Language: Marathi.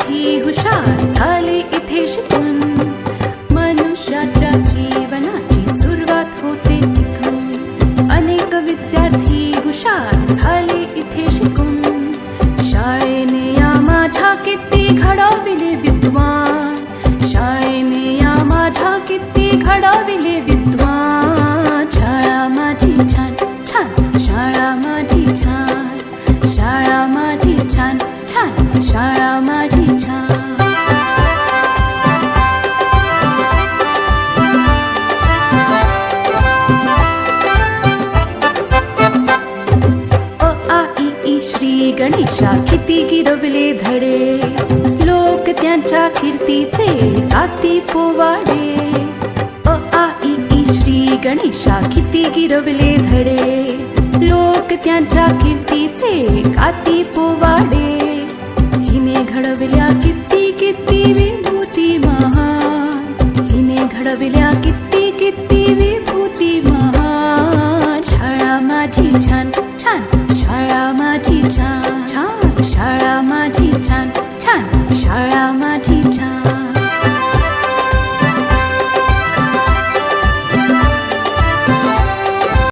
विद्यार्थी हुशार झाले इथे शिकून. मनुष्याच्या जीवनाची सुरुवात होते तिथून. अनेक विद्यार्थी हुशार झाले इथे शिकून. शाळेने या माझ्या किती घडविले विद्वान. शाळेने या माझ्या किती घडविले विद्वान. शाळा माझी छान छान, शाळा माझी छान, शाळा माझी छान छान, शाळा माझी छान. अ आ इ ई श्री गणेशा किती गिरवले धडे. लोक त्यांच्या कीर्तीचे गाती पोवाडे. अ आ इ ई श्री गणेशा किती गिरवले धडे. लोक त्यांच्या कीर्तीचे गाती पोवाडे. हिने घडविल्या किती किती विभूती महान. हिने घडविल्या किती